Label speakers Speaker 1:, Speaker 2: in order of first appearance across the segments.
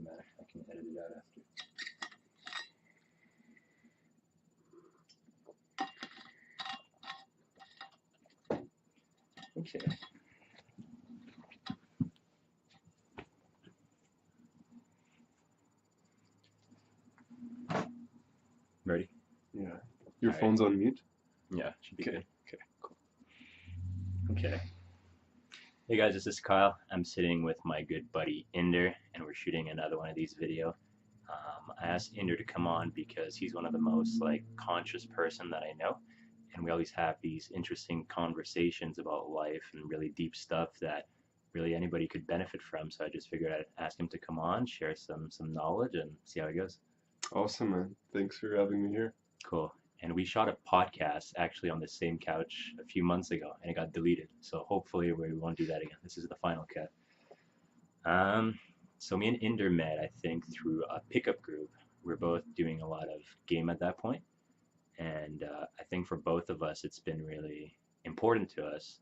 Speaker 1: matter. I can edit it out after. Okay. Ready?
Speaker 2: Yeah. Your
Speaker 1: All
Speaker 2: phone's on mute?
Speaker 1: Yeah, should be
Speaker 2: Okay.
Speaker 1: good. Okay, cool. Okay. Hey guys, this is Kyle. I'm sitting with my good buddy Inder, and we're shooting another one of these videos. I asked Inder to come on because he's one of the most conscious person that I know, and we always have these interesting conversations about life and really deep stuff that really anybody could benefit from. So I just figured I'd ask him to come on, share some knowledge, and see how it goes.
Speaker 2: Awesome, man. Thanks for having me here.
Speaker 1: Cool. And we shot a podcast actually on the same couch a few months ago, and it got deleted. So hopefully we won't do that again. This is the final cut. So me and Inder met, I think, through a pickup group. We're both doing a lot of game at that point, and I think for both of us, it's been really important to us.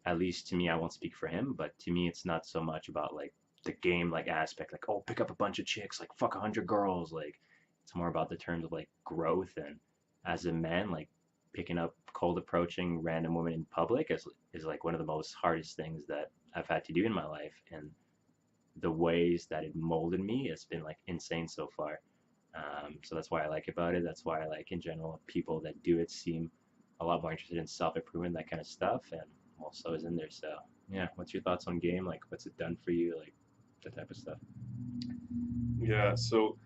Speaker 1: At least to me, I won't speak for him, but to me, it's not so much about the game aspect, oh, pick up a bunch of chicks, fuck 100 girls, it's more about the terms of growth, and as a man, picking up cold approaching random women in public is one of the most hardest things that I've had to do in my life, and the ways that it molded me, it's been insane so far. So that's why I like about it. That's why I like in general people that do it seem a lot more interested in self-improvement, that kind of stuff, and also is in there. So yeah, what's your thoughts on game? What's it done for you? That type of stuff.
Speaker 2: Yeah, so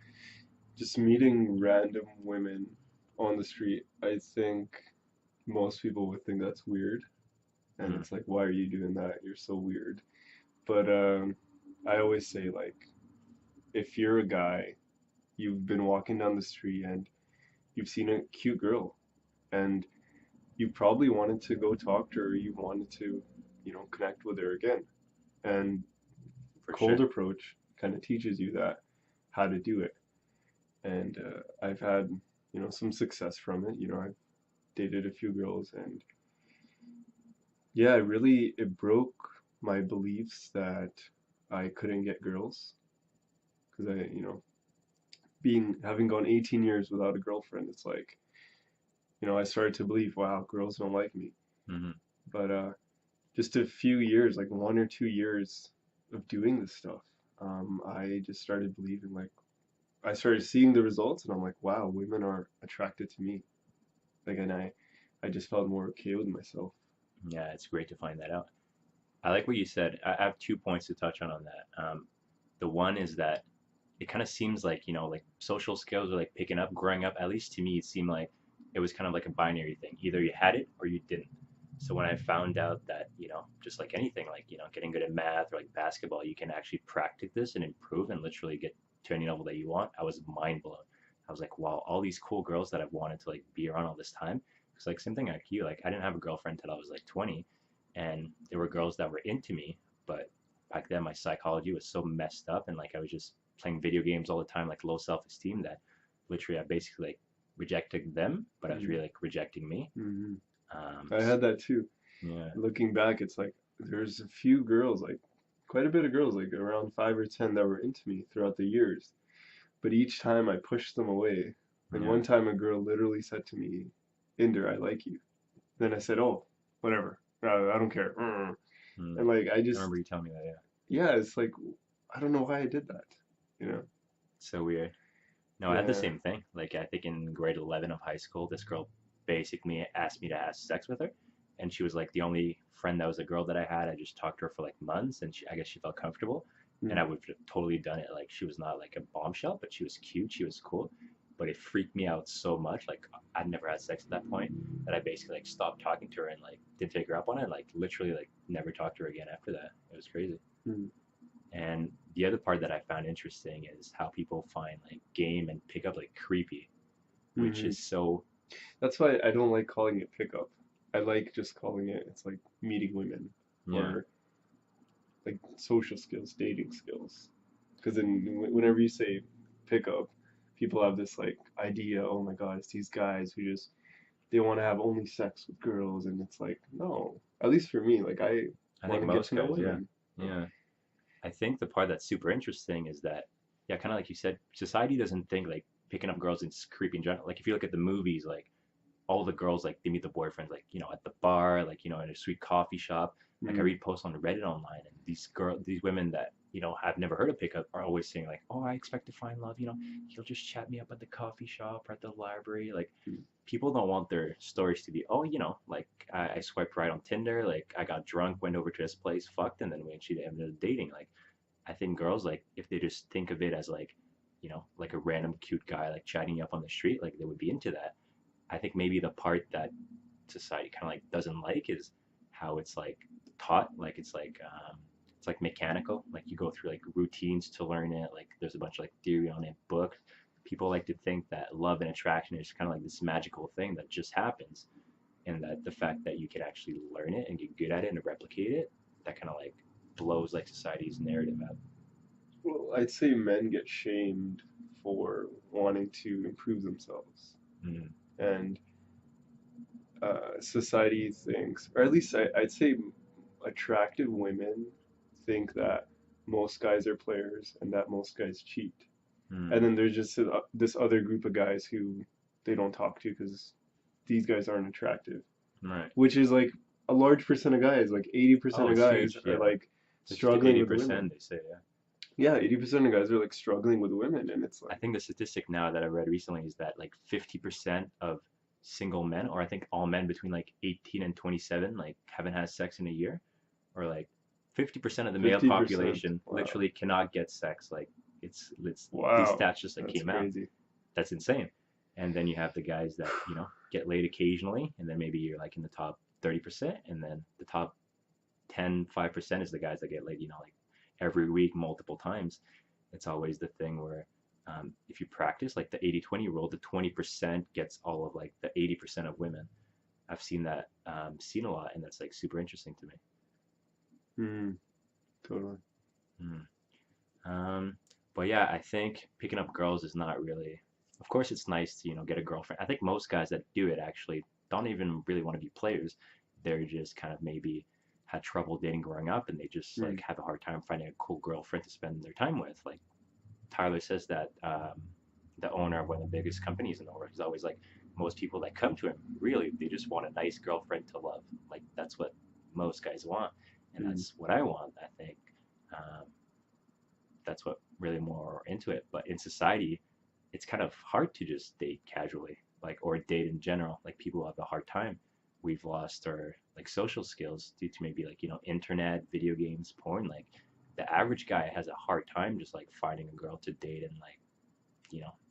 Speaker 2: just meeting random women on the street, I think most people would think that's weird. And it's why are you doing that? You're so weird. But I always say, if you're a guy, you've been walking down the street and you've seen a cute girl, and you probably wanted to go talk to her, you wanted to, connect with her again. And cold approach kind of teaches you that, how to do it. And I've had, some success from it. I've dated a few girls, and yeah, it broke my beliefs that I couldn't get girls, because having gone 18 years without a girlfriend, it's I started to believe, wow, girls don't like me.
Speaker 1: Mm-hmm.
Speaker 2: But just a few years, 1 or 2 years of doing this stuff, I just started believing, I started seeing the results, and I'm like, wow, women are attracted to me. And I just felt more okay with myself.
Speaker 1: Yeah, it's great to find that out. I like what you said. I have 2 points to touch on that. The one is that it kind of seems like social skills are picking up. Growing up, at least to me, it seemed like it was kind of a binary thing. Either you had it or you didn't. So when I found out that just like anything, getting good at math or basketball, you can actually practice this and improve and literally get to any level that you want, I was mind blown. I was like, wow, all these cool girls that I've wanted to be around all this time. Because same thing like you, I didn't have a girlfriend until I was 20, and there were girls that were into me, but back then my psychology was so messed up, and I was just playing video games all the time, low self-esteem, that literally I basically rejected them, but I was really rejecting me.
Speaker 2: Mm-hmm. I had that too.
Speaker 1: Yeah.
Speaker 2: Looking back, it's there's a few girls, quite a bit of girls, around 5 or 10 that were into me throughout the years. But each time I pushed them away. And one time a girl literally said to me, Inder, I like you. Then I said, oh, whatever. I don't care. And
Speaker 1: I remember you telling me that, yeah.
Speaker 2: Yeah, it's I don't know why I did that,
Speaker 1: So weird. No, I had the same thing. I think in grade 11 of high school, this girl basically asked me to have sex with her. And she was the only friend that was a girl that I had. I just talked to her for months, and I guess she felt comfortable. And I would have totally done it. She was not a bombshell, but she was cute. She was cool. But it freaked me out so much. I'd never had sex at that point, that I basically stopped talking to her and didn't take her up on it. Literally never talked to her again after that. It was crazy.
Speaker 2: Mm-hmm.
Speaker 1: And the other part that I found interesting is how people find game and pickup creepy, which is so.
Speaker 2: That's why I don't like calling it pickup. I like just calling it, it's meeting women, or social skills, dating skills. Because whenever you say pickup, people have this idea, oh my god, it's these guys who just, they want to have only sex with girls, and it's no. At least for me, I
Speaker 1: think most guys,
Speaker 2: women.
Speaker 1: Yeah. I think the part that's super interesting is that, yeah, kind of like you said, society doesn't think like picking up girls is creepy in general. Like if you look at the movies, like all the girls like they meet the boyfriends like at the bar, like in a sweet coffee shop. Like I
Speaker 2: Mm.
Speaker 1: read posts on Reddit online, and these women that have never heard of pickup are always saying like, oh, I expect to find love. He'll just chat me up at the coffee shop or at the library. Like people don't want their stories to be, oh, like I swiped right on Tinder, like I got drunk, went over to this place, fucked, and then we actually ended up dating. Like I think girls, like if they just think of it as like, like a random cute guy like chatting you up on the street, like they would be into that. I think maybe the part that society kind of like doesn't like is how it's like taught. Like it's like mechanical. Like you go through like routines to learn it. Like there's a bunch of like theory on it, book. People like to think that love and attraction is kind of like this magical thing that just happens, and that the fact that you can actually learn it and get good at it and replicate it, that kind of like blows like society's narrative out.
Speaker 2: Well, I'd say men get shamed for wanting to improve themselves,
Speaker 1: Mm,
Speaker 2: and society thinks, or at least I'd say attractive women think that most guys are players and that most guys cheat.
Speaker 1: mm,
Speaker 2: And then there's just this other group of guys who they don't talk to because these guys aren't attractive,
Speaker 1: right.
Speaker 2: which is like a large percent of guys, like 80%
Speaker 1: Oh,
Speaker 2: of
Speaker 1: it's
Speaker 2: guys
Speaker 1: huge.
Speaker 2: are
Speaker 1: Yeah,
Speaker 2: like
Speaker 1: sixty to
Speaker 2: struggling
Speaker 1: eighty
Speaker 2: with women.
Speaker 1: percent they say. Yeah.
Speaker 2: Yeah, 80% of guys are like struggling with women, and it's
Speaker 1: I
Speaker 2: like,
Speaker 1: think the statistic now that I read recently is that like 50% of single men, or I think all men between like 18 and 27, like haven't had sex in a year, or like 50% of the male
Speaker 2: 50%.
Speaker 1: population
Speaker 2: Wow.
Speaker 1: literally cannot get sex. Like it's these
Speaker 2: Wow.
Speaker 1: stats just like
Speaker 2: That's
Speaker 1: came out.
Speaker 2: crazy.
Speaker 1: That's insane. And then you have the guys that, get laid occasionally, and then maybe you're like in the top 30%, and then the top 5% is the guys that get laid, like every week, multiple times. It's always the thing where if you practice like the 80-20 rule, the 20% gets all of like the 80% of women. I've seen that seen a lot, and that's like super interesting to me.
Speaker 2: Mm, totally.
Speaker 1: Mm. Um, but yeah, I think picking up girls is not really. Of course, it's nice to get a girlfriend. I think most guys that do it actually don't even really want to be players. They're just kind of maybe had trouble dating growing up, and they just like
Speaker 2: Mm,
Speaker 1: have a hard time finding a cool girlfriend to spend their time with. Like Tyler says that the owner of one of the biggest companies in the world is always like most people that come to him really they just want a nice girlfriend to love. Like that's what most guys want, and
Speaker 2: mm,
Speaker 1: that's what I want. I think. Um, that's what really more into it. But in society, it's kind of hard to just date casually, like or date in general. Like people have a hard time. We've lost our like social skills due to maybe like internet, video games, porn. Like the average guy has a hard time just like finding a girl to date and like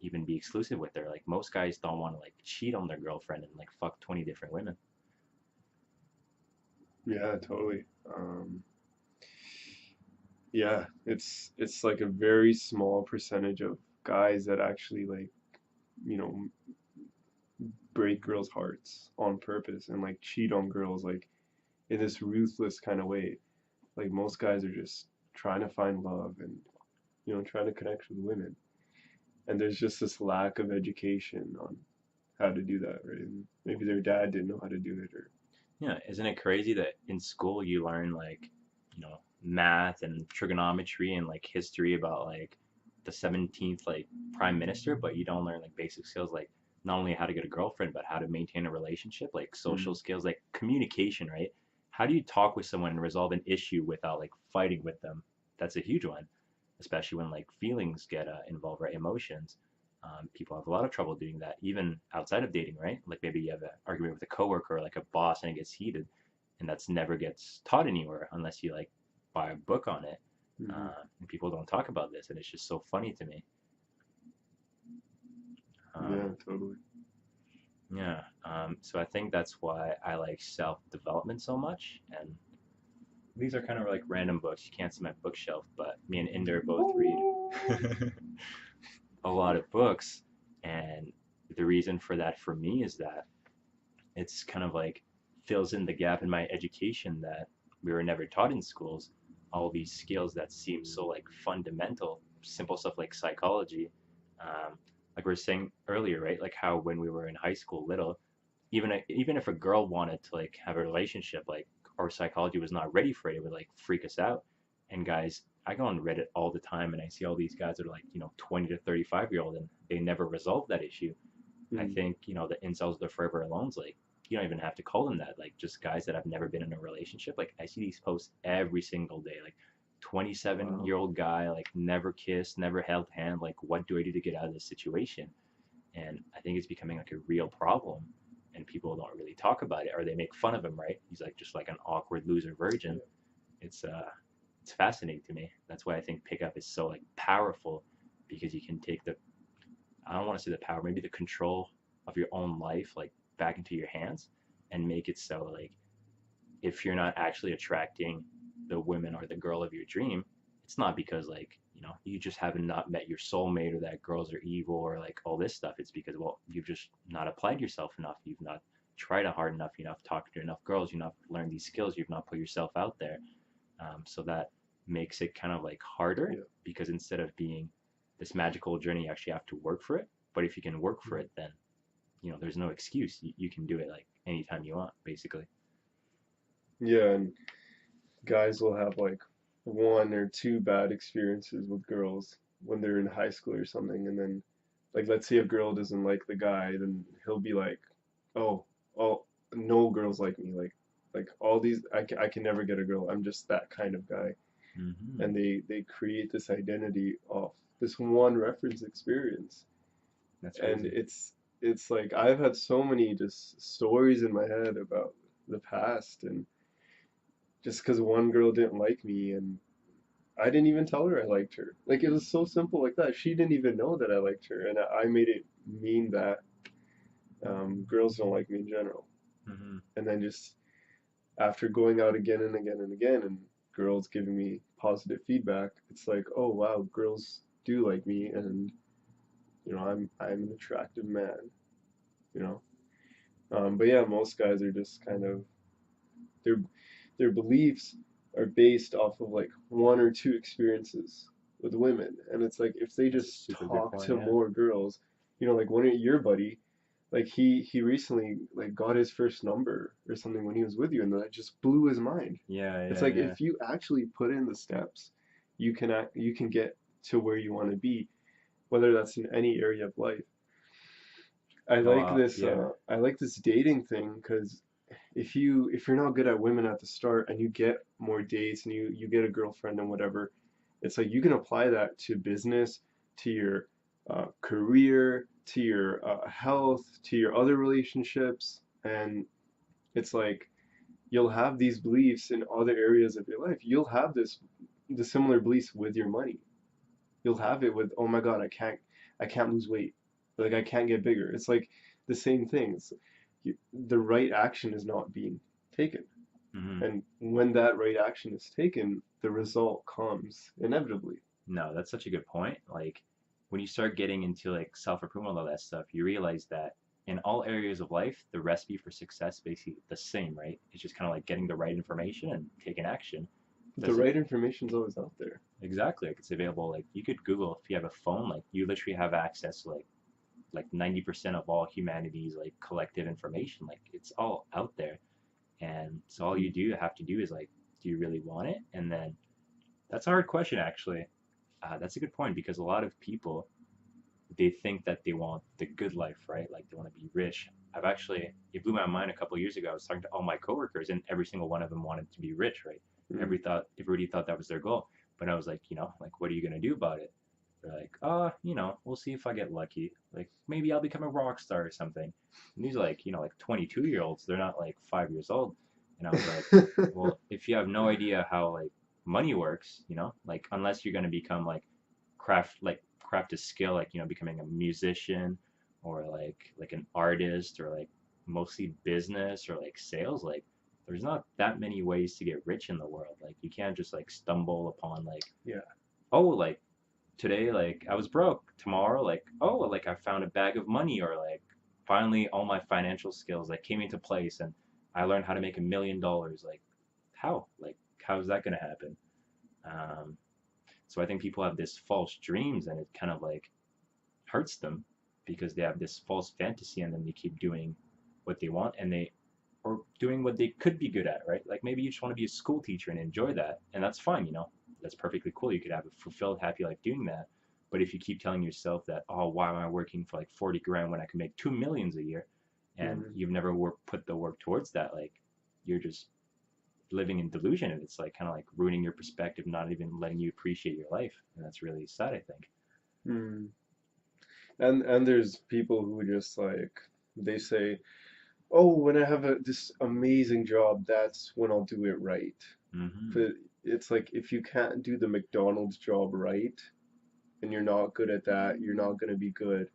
Speaker 1: even be exclusive with her. Like most guys don't want to like cheat on their girlfriend and like fuck 20 different women.
Speaker 2: yeah, totally. Yeah, it's like a very small percentage of guys that actually like, you know, break girls' hearts on purpose and like cheat on girls like in this ruthless kind of way. Like most guys are just trying to find love and trying to connect with women. And there's just this lack of education on how to do that, right? And maybe their dad didn't know how to do it or
Speaker 1: Yeah, isn't it crazy that in school you learn like, math and trigonometry and like history about like the 17th like prime minister, but you don't learn like basic skills like not only how to get a girlfriend, but how to maintain a relationship, like social
Speaker 2: mm,
Speaker 1: skills, like communication, right? How do you talk with someone and resolve an issue without like fighting with them? That's a huge one, especially when like feelings get involved, right? Emotions. People have a lot of trouble doing that, even outside of dating, right? Like maybe you have an argument with a coworker or like a boss and it gets heated, and that's never gets taught anywhere unless you like buy a book on it.
Speaker 2: mm,
Speaker 1: And people don't talk about this, and it's just so funny to me.
Speaker 2: yeah,
Speaker 1: Um,
Speaker 2: totally.
Speaker 1: yeah. So I think that's why I like self development so much. And these are kind of like random books. You can't see my bookshelf, but me and Inder both read a lot of books. And the reason for that for me is that it's kind of like fills in the gap in my education that we were never taught in schools. All these skills that seem so like fundamental, simple stuff like psychology. Like we were saying earlier, right? Like how when we were in high school, little, even if a girl wanted to like have a relationship, like our psychology was not ready for it, it would like freak us out. And guys I go on Reddit all the time and I see all these guys that are like, 20 to 35-year-old and they never resolve that issue. I
Speaker 2: Mm.
Speaker 1: think, the incels, the forever alones, like, you don't even have to call them that. Like, just guys that have never been in a relationship. Like, I see these posts every single day. Like, 27-year-old
Speaker 2: Wow.
Speaker 1: year old guy, like, never kissed, never held hand. Like, what do I do to get out of this situation? And I think it's becoming like a real problem. And people don't really talk about it, or they make fun of him, right? He's like just like an awkward loser virgin. It's fascinating to me. That's why I think pickup is so like powerful, because you can take the, I don't want to say the power, maybe the control of your own life like back into your hands, and make it so like if you're not actually attracting the women or the girl of your dream, it's not because like you just haven't not met your soulmate, or that girls are evil, or like all this stuff. It's because, well, you've just not applied yourself enough. You've not tried it hard enough. You've not talked to enough girls. You've not learned these skills. You've not put yourself out there. So that makes it kind of like harder,
Speaker 2: Yeah.
Speaker 1: because instead of being this magical journey, you actually have to work for it. But if you can work for
Speaker 2: Mm.
Speaker 1: it, then there's no excuse. You can do it like anytime you want, basically.
Speaker 2: Yeah, and guys will have like one or two bad experiences with girls when they're in high school or something, and then like let's say a girl doesn't like the guy, then he'll be like, oh, oh, no girls like me, like all these I can never get a girl. I'm just that kind of guy.
Speaker 1: Hmm.
Speaker 2: And they create this identity off this one reference experience.
Speaker 1: That's
Speaker 2: And
Speaker 1: crazy.
Speaker 2: it's like I've had so many just stories in my head about the past, and just because one girl didn't like me and I didn't even tell her I liked her. Like it was so simple like that. She didn't even know that I liked her, and I made it mean that girls don't like me in general.
Speaker 1: Hmm.
Speaker 2: And then just after going out again and again and again, and girls giving me positive feedback, it's like, oh wow, girls do like me, and I'm an attractive man, you know. But yeah, most guys are just kind of their their beliefs are based off of like one or two experiences with women, and it's like if they
Speaker 1: That's a
Speaker 2: just
Speaker 1: super good
Speaker 2: talk
Speaker 1: point.
Speaker 2: to
Speaker 1: Yeah.
Speaker 2: more girls, like one of your buddy, like he recently like got his first number or something when he was with you, and that just blew his mind.
Speaker 1: Yeah.
Speaker 2: It's
Speaker 1: Yeah.
Speaker 2: like
Speaker 1: Yeah.
Speaker 2: if you actually put in the steps, you can get to where you want to be, whether that's in any area of life.
Speaker 1: No. Yeah.
Speaker 2: I like this dating thing because if you're not good at women at the start and you get more dates and you get a girlfriend and whatever, it's like you can apply that to business, to your career, to your health, to your other relationships, and it's like you'll have these beliefs in other areas of your life. You'll have the similar beliefs with your money. You'll have it with, oh my God, I can't lose weight. Like I can't get bigger. It's like the same things. The right action is not being taken.
Speaker 1: Hmm.
Speaker 2: And when that right action is taken, the result comes inevitably.
Speaker 1: No, that's such a good point. Like when you start getting into like self-improvement and all that stuff, you realize that in all areas of life, the recipe for success is basically the same, right? It's just kind of like getting the right information and taking action.
Speaker 2: The
Speaker 1: Does it
Speaker 2: right information is always out there.
Speaker 1: exactly like it's available. Like you could Google if you have a phone, like you literally have access to like 90% of all humanity's like collective information. Like it's all out there. And so all you do have to do is like, do you really want it? And then that's a hard question actually. That's a good point, because a lot of people, they think that they want the good life, right? Like they want to be rich. It blew my mind a couple of years ago. I was talking to all my coworkers, and every single one of them wanted to be rich, right?
Speaker 2: Mm.
Speaker 1: Everybody thought that was their goal. But I was like, like, what are you gonna do about it? They're like, we'll see if I get lucky. Like maybe I'll become a rock star or something. And these are like, like 22-year-olds. They're not like 5 years old. And I was like, well, if you have no idea how like money works, like unless you're gonna become craft a skill, like becoming a musician, or like an artist, or like mostly business or like sales, like there's not that many ways to get rich in the world. Like you can't just like stumble upon like,
Speaker 2: Yeah.
Speaker 1: oh, like today like I was broke, tomorrow like, oh, like I found a bag of money, or like finally all my financial skills like came into place and I learned how to make $1 million. Like how's that going to happen? um, so I think people have this false dreams, and it kind of like hurts them, because they have this false fantasy, and then they keep doing what they want, and they or doing what they could be good at, right? Like maybe you just want to be a school teacher and enjoy that, and that's fine. that's perfectly cool. You could have a fulfilled, happy life doing that. But if you keep telling yourself that, oh, why am I working for like 40 grand when I can make 2 millions a year, and
Speaker 2: Mm-hmm.
Speaker 1: you've never put the work towards that, like you're just living in delusion, and it's like kind of like ruining your perspective, not even letting you appreciate your life, and that's really sad, I think.
Speaker 2: Mm. And there's people who just like they say, "Oh, when I have this amazing job, that's when I'll do it right."
Speaker 1: Hmm.
Speaker 2: But it's like if you can't do the McDonald's job right and you're not good at that, you're not going to be good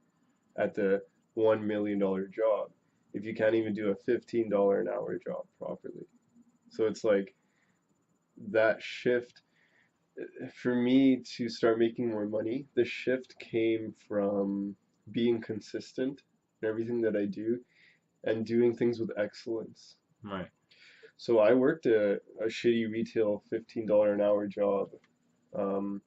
Speaker 2: at the $1 million job if you can't even do a $15 an hour job properly. So it's like that shift for me to start making more money, the shift came from being consistent in everything that I do and doing things with excellence.
Speaker 1: Right.
Speaker 2: So I worked a shitty retail $15 an hour job. Um,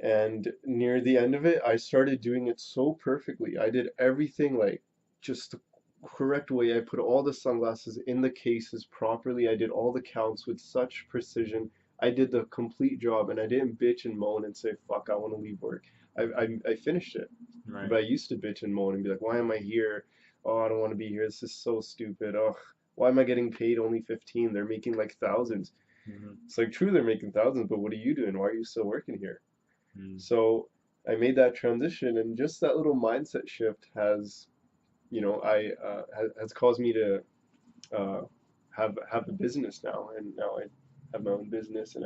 Speaker 2: and near the end of it, I started doing it so perfectly. I did everything like just the correct way. I put all the sunglasses in the cases properly. I did all the counts with such precision. I did the complete job and I didn't bitch and moan and say, fuck, I want to leave work. I finished it.
Speaker 1: Right.
Speaker 2: But I used to bitch and moan and be like, why am I here? Oh, I don't want to be here. This is so stupid. Oh, why am I getting paid only 15? They're making like thousands.
Speaker 1: Hmm.
Speaker 2: It's like true, they're making thousands, but what are you doing? Why are you still working here?
Speaker 1: Mm.
Speaker 2: So I made that transition, and just that little mindset shift has, has caused me to uh, have a business now, and now I have my own business, and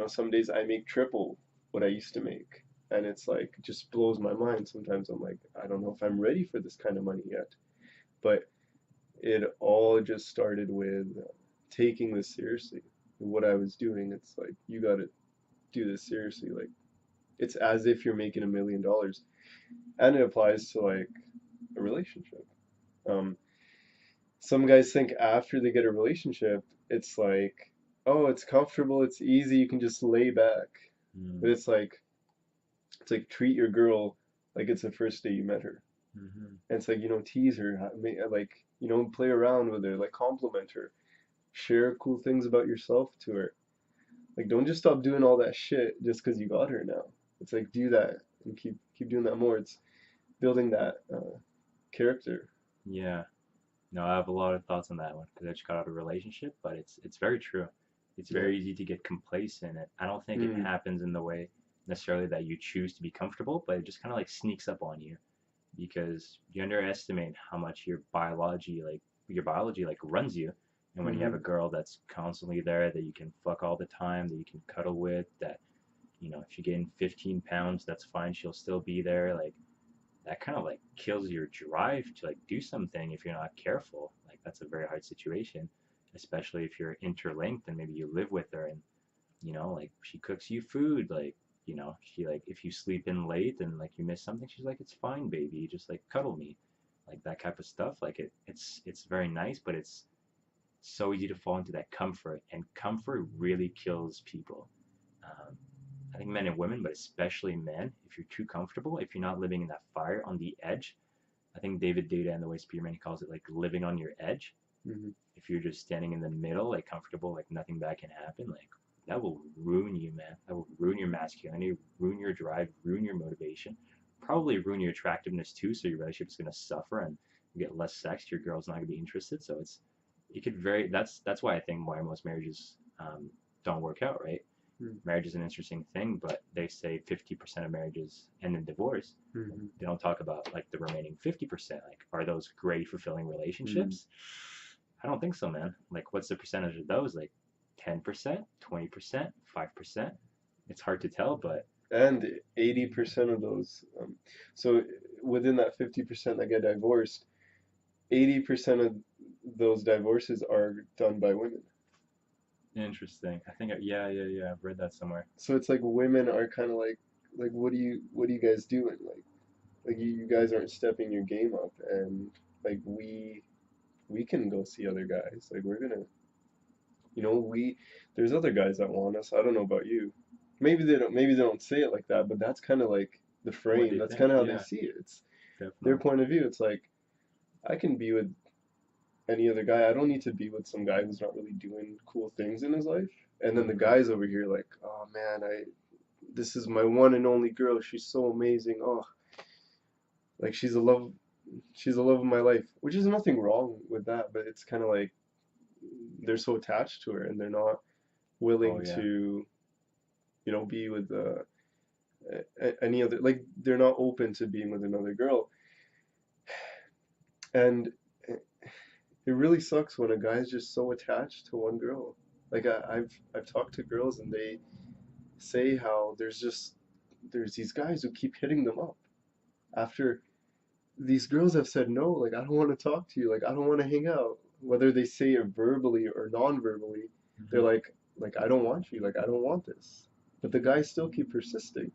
Speaker 2: some days I make triple what I used to make, and it's like it just blows my mind. Sometimes I'm like, I don't know if I'm ready for this kind of money yet, but it all just started with taking this seriously. What I was doing, it's like you got to do this seriously, like it's as if you're making $1 million, and it applies to like a relationship. Um, some guys think after they get a relationship, it's like, oh, it's comfortable, it's easy, you can just lay back. But
Speaker 1: Mm.
Speaker 2: it's like treat your girl like it's the first day you met her.
Speaker 1: Hmm.
Speaker 2: And it's like, tease her, like, play around with her, like compliment her, share cool things about yourself to her. Like, don't just stop doing all that shit just because you got her now. It's like do that and keep doing that more. It's building that character.
Speaker 1: Yeah. No, I have a lot of thoughts on that one because I just got out of a relationship, but it's very true. It's
Speaker 2: Yeah.
Speaker 1: very easy to get complacent. I don't think it
Speaker 2: Mm,
Speaker 1: happens in the way necessarily that you choose to be comfortable, but it just kind of like sneaks up on you because you underestimate how much your biology like runs you. And when you have a
Speaker 2: mm-hmm,
Speaker 1: girl that's constantly there that you can fuck all the time, that you can cuddle with, that if you gain 15 pounds, that's fine, she'll still be there. Like that kind of like kills your drive to like do something if you're not careful. Like that's a very hard situation, especially if you're interlinked and maybe you live with her and like she cooks you food, like she like if you sleep in late and like you miss something, she's like, it's fine, baby, just like cuddle me, like that type of stuff. Like it's very nice, but it's so easy to fall into that comfort, and comfort really kills people. Um, I think men and women, but especially men, if you're too comfortable, if you're not living in that fire on the edge, I think David Data and the Way Spearman he calls it like living on your edge.
Speaker 2: mm-hmm,
Speaker 1: If you're just standing in the middle, like comfortable, like nothing bad can happen, like that will ruin you, man. That will ruin your masculinity, ruin your drive, ruin your motivation, probably ruin your attractiveness too. So your relationship is gonna suffer and you get less sex. Your girl's not gonna be interested. So it could very. That's why I think why most marriages don't work out, right? Marriage is an interesting thing, but they say 50% of marriages end in divorce.
Speaker 2: mm-hmm,
Speaker 1: They don't talk about like the remaining 50%. Like, are those great, fulfilling
Speaker 2: mm-hmm.
Speaker 1: relationships? I don't think so, man. Like, what's the percentage of those? Like, 10%, 20%, 5%? It's hard to tell, but
Speaker 2: And 80% of those, so within that 50% that get divorced, 80% of those divorces are done by women.
Speaker 1: interesting. I think, yeah, yeah, yeah. I've read that somewhere.
Speaker 2: So it's like women are kind of like what are you guys doing? Like you guys aren't stepping your game up, and like we can go see other guys. Like we're gonna, we there's other guys that want us. I don't know about you. Maybe they don't say it like that, but that's kind of like the
Speaker 1: What
Speaker 2: frame.
Speaker 1: they
Speaker 2: That's
Speaker 1: think,
Speaker 2: kind of how they
Speaker 1: yeah,
Speaker 2: see it. It's their
Speaker 1: definitely.
Speaker 2: point of view. It's like I can be with any other guy. I don't need to be with some guy who's not really doing cool things in his life. And then the
Speaker 1: Hmm.
Speaker 2: guys over here like, oh man, this is my one and only girl. She's so amazing. Oh, like she's the love of my life, which is nothing wrong with that, but it's kind of like they're so attached to her and they're not
Speaker 1: Oh
Speaker 2: willing
Speaker 1: yeah.
Speaker 2: to, be with any other, like they're not open to being with another girl. And it really sucks when a guy's just so attached to one girl. Like I've talked to girls and they say how there's these guys who keep hitting them up after these girls have said no, like I don't want to talk to you, like I don't want to hang out. Whether they say it verbally or non-verbally, they're
Speaker 1: Hmm.
Speaker 2: like I don't want you, like I don't want this. But the guys still keep persisting.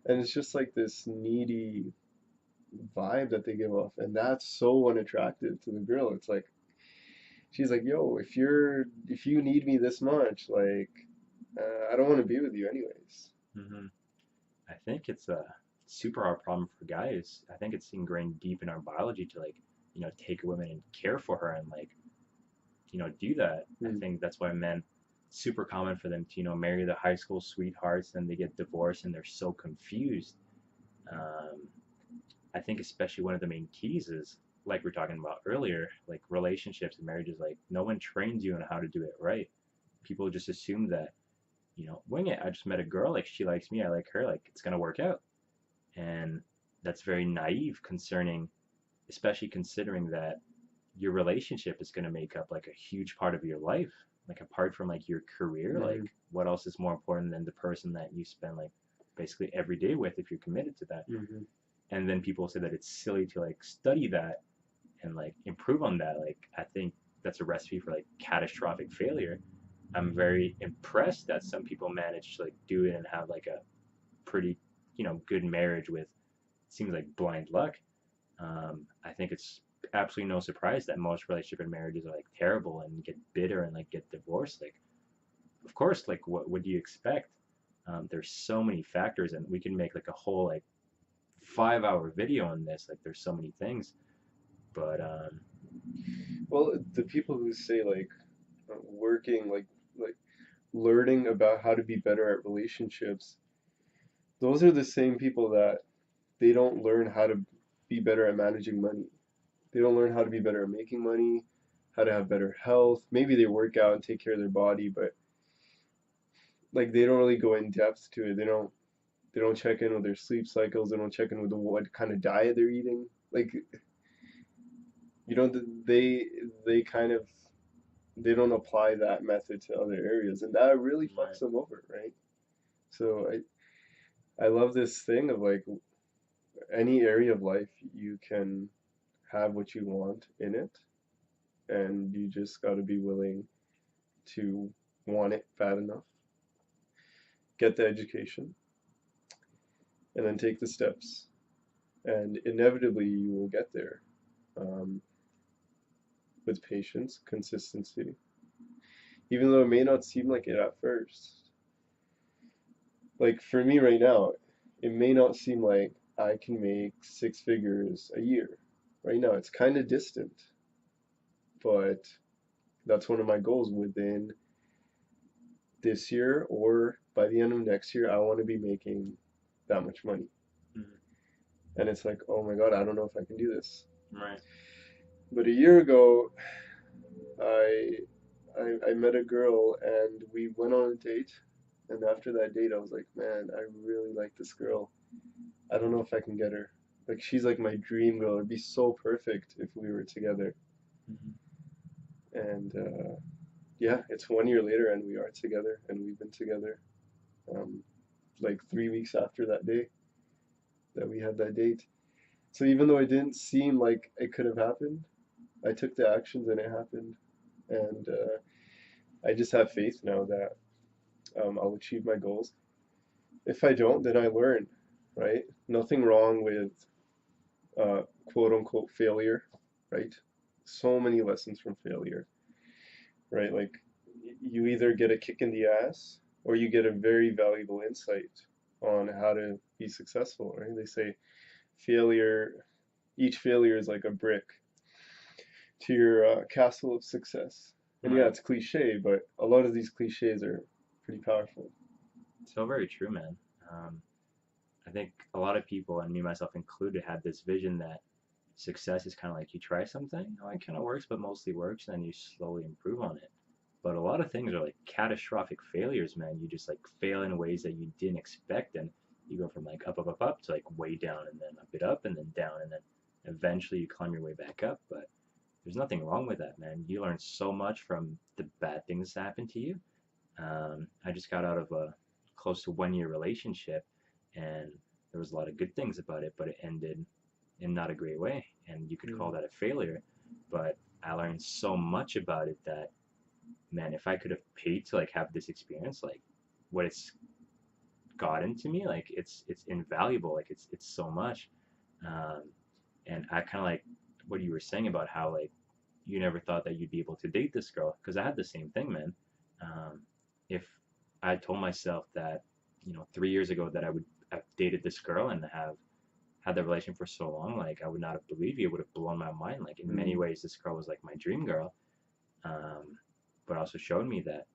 Speaker 2: And it's just like this needy vibe that they give off, and that's so unattractive to the girl. It's like she's like, "Yo, if you need me this much, like I don't want to be with you anyways."
Speaker 1: Hmm. I think it's a super hard problem for guys. I think it's ingrained deep in our biology to like, take a woman and care for her and like, do that. I
Speaker 2: Hmm.
Speaker 1: think that's why men, super common for them to, marry the high school sweethearts, then they get divorced and they're so confused. Um, I think especially one of the main keys is like we are talking about earlier, like relationships and marriages, like no one trains you on how to do it right. People just assume that, wing it. I just met a girl, like she likes me, I like her, like it's gonna work out. And that's very naive concerning, especially considering that your relationship is going to make up like a huge part of your life, like apart from like your career.
Speaker 2: Hmm.
Speaker 1: Like what else is more important than the person that you spend like basically every day with if you're committed to that?
Speaker 2: Hmm.
Speaker 1: And then people say that it's silly to like study that and like improve on that. Like I think that's a recipe for like catastrophic failure. I'm very impressed that some people manage to like do it and have like a pretty, good marriage with seems like blind luck. I think it's absolutely no surprise that most relationship and marriages are like terrible and get bitter and like get divorced. Like, of course, like what would you expect? There's so many factors, and we can make like a whole like 5 hour video on this. Like, there's so many things, but
Speaker 2: Well, the people who say like working like learning about how to be better at relationships, those are the same people that they don't learn how to be better at managing money. They don't learn how to be better at making money, how to have better health. Maybe they work out and take care of their body, but like they don't really go in depth to it. They don't check in with their sleep cycles. They don't check in with what kind of diet they're eating. Like you know they kind of they don't apply that method to other areas, and that really
Speaker 1: right.
Speaker 2: fucks them over, right? So I love this thing of like any area of life you can have what you want in it, and you just got to be willing to want it bad enough, get the education, and then take the steps, and inevitably you will get there, um, with patience, consistency, even though it may not seem like it at first. Like for me right now, it may not seem like I can make six figures a year. Right now, it's kind of distant, but that's one of my goals within this year or by the end of next year. I want to be making that much money.
Speaker 1: Mhm.
Speaker 2: And it's like, oh my God, I don't know if I can do this.
Speaker 1: Right.
Speaker 2: But a year ago, I, I met a girl and we went on a date. And after that date, I was like, man, I really like this girl. I don't know if I can get her. Like she's like my dream girl. It'd be so perfect if we were together.
Speaker 1: Hmm.
Speaker 2: And yeah, it's 1 year later and we are together and we've been together. Um, like 3 weeks after that day that we had that date. So even though it didn't seem like it could have happened, I took the actions and it happened. And I just have faith now that I'll achieve my goals. If I don't, then I learn, right? Nothing wrong with quote unquote failure, right? So many lessons from failure, right? Like you either get a kick in the ass or you get a very valuable insight on how to be successful, right? They say failure, each failure is like a brick to your castle of success. And yeah, it's cliche, but a lot of these cliches are pretty powerful.
Speaker 1: So very true, man. Um, I think a lot of people, and me myself included, had this vision that success is kind of like you try something, oh, it kind of works, but mostly works, and then you slowly improve on it. But a lot of things are like catastrophic failures, man. You just like fail in ways that you didn't expect, and you go from like up, up, up, up to like way down, and then a bit up, and then down, and then eventually you climb your way back up. But there's nothing wrong with that, man. You learn so much from the bad things that happen to you. I just got out of a close to 1 year relationship, and there was a lot of good things about it, but it ended in not a great way, and you could call
Speaker 2: Mm.
Speaker 1: that a failure. But I learned so much about it that, man, if I could have paid to like have this experience, like what it's gotten to me, like it's invaluable. Like it's so much. Um, and I kind of like what you were saying about how like you never thought that you'd be able to date this girl, because I had the same thing, man. Um, if I told myself that, 3 years ago that I would have dated this girl and have had the relation for so long, like I would not have believed you. It would have blown my mind. Like in many
Speaker 2: Mm.
Speaker 1: ways, this girl was like my dream girl, um, but also showed me that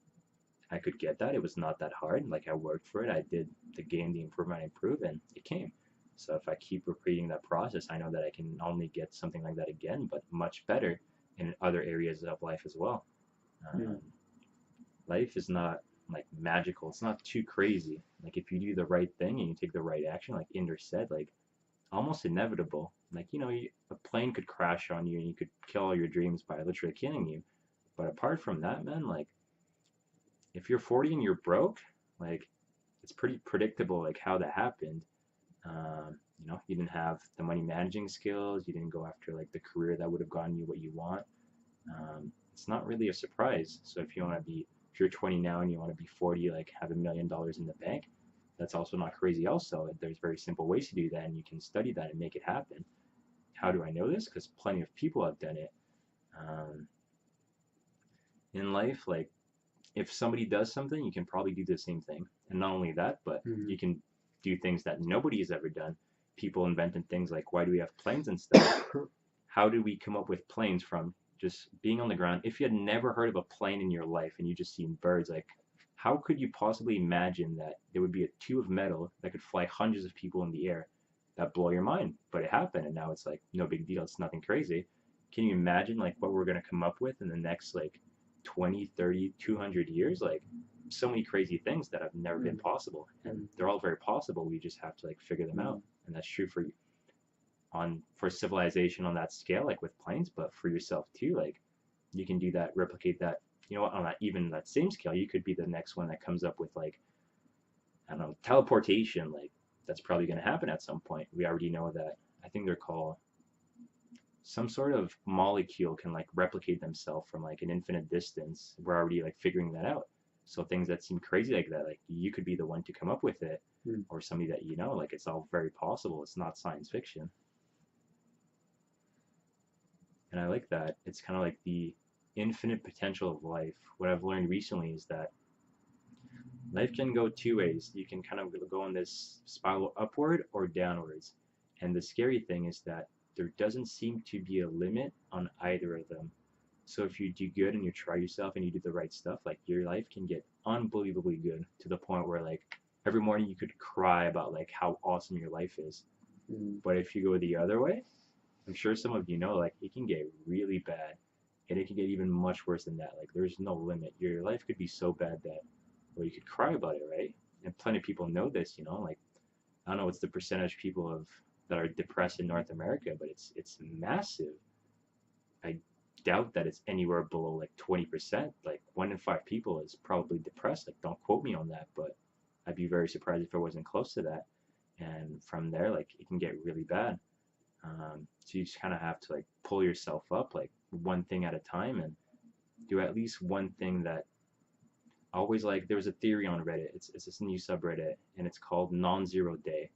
Speaker 1: I could get that. It was not that hard. Like I worked for it. I did the game, the improvement, I improve, and it came. So if I keep repeating that process, I know that I can not only get something like that again, but much better in other areas of life as well.
Speaker 2: Mm.
Speaker 1: Um, Life is not like magical. It's not too crazy. Like if you do the right thing and you take the right action, like Inder said, like almost inevitable. Like a plane could crash on you and you could kill all your dreams by literally killing you. But apart from that, man, like if you're 40 and you're broke, like it's pretty predictable like how that happened. You didn't have the money managing skills. You didn't go after like the career that would have gotten you what you want. It's not really a surprise. So if you're 20 now and you want to be 40, like have $1 million in the bank, that's also not crazy. Also, there's very simple ways to do that, and you can study that and make it happen. How do I know this? Because plenty of people have done it. Um, in life, like if somebody does something, you can probably do the same thing. And not only that, but
Speaker 2: Mm.
Speaker 1: you can do things that nobody has ever done. People invented things like why do we have planes and stuff? How did we come up with planes from just being on the ground? If you had never heard of a plane in your life and you just seen birds, like how could you possibly imagine that there would be a tube of metal that could fly hundreds of people in the air? That blow your mind. But it happened, and now it's like no big deal. It's nothing crazy. Can you imagine like what we're gonna come up with in the next like 20, 30, 200 years? Like so many crazy things that have never been
Speaker 2: Mm.
Speaker 1: possible, and
Speaker 2: Mm.
Speaker 1: they're all very possible. We just have to like figure them
Speaker 2: Mm.
Speaker 1: out, and that's true for civilization on that scale, like with planes, but for yourself too. Like you can do that, replicate that. On that even that same scale, you could be the next one that comes up with like I don't know teleportation. Like that's probably going to happen at some point. We already know that. I think they're called some sort of molecule can like replicate themselves from like an infinite distance. We're already like figuring that out. So things that seem crazy like that, like you could be the one to come up with it,
Speaker 2: Mm.
Speaker 1: or somebody that like it's all very possible. It's not science fiction. And I like that. It's kind of like the infinite potential of life. What I've learned recently is that life can go two ways. You can kind of go in this spiral upward or downwards. And the scary thing is that there doesn't seem to be a limit on either of them. So if you do good and you try yourself and you do the right stuff, like your life can get unbelievably good to the point where like every morning you could cry about like how awesome your life is.
Speaker 2: Mm.
Speaker 1: But if you go the other way, I'm sure some of you know, like it can get really bad, and it can get even much worse than that. Like there's no limit. Your life could be so bad that, well, you could cry about it, right? And plenty of people know this. Like I don't know what's the percentage of people that are depressed in North America, but it's massive. I doubt that it's anywhere below like 20%. Like 1 in 5 people is probably depressed. Like don't quote me on that, but I'd be very surprised if it wasn't close to that. And from there, like it can get really bad. So you just kind of have to like pull yourself up like one thing at a time and do at least one thing that always like there was a theory on Reddit. It's this new subreddit and it's called non-zero day.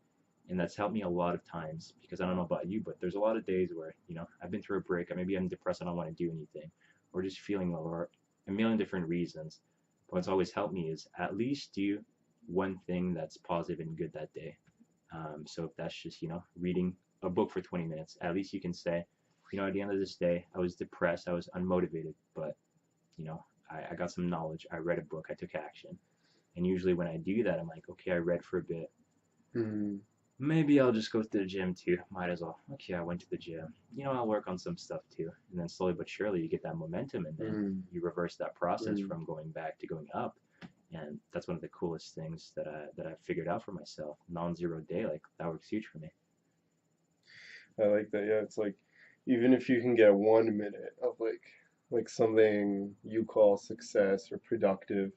Speaker 1: And that's helped me a lot of times because I don't know about you, but there's a lot of days where, I've been through a breakup, maybe I'm depressed, I don't want to do anything, or just feeling low, or a million different reasons. But what's always helped me is at least do one thing that's positive and good that day. So if that's just, reading a book for 20 minutes, at least you can say, at the end of this day, I was depressed, I was unmotivated, but I read a book for 20 minutes. At least you can say, at the end of this day, I was depressed, I was unmotivated, but I read a book for 20 minutes. At least you can say, you know, I got some knowledge. I read a book. I took action. And usually when I do that, I'm like, okay, I read for a bit.
Speaker 2: Mm,
Speaker 1: Maybe I'll just go to the gym too. Might as well. Okay, I went to the gym. You know, I'll work on some stuff too. And then slowly but surely you get that momentum and then
Speaker 2: mm,
Speaker 1: you reverse that process
Speaker 2: mm.
Speaker 1: from going back to going up. And that's one of the coolest things that I figured out for myself. Non-zero day, like that works huge for me.
Speaker 2: I like that. Yeah, it's like even if you can get 1 minute of like something you call success or productive,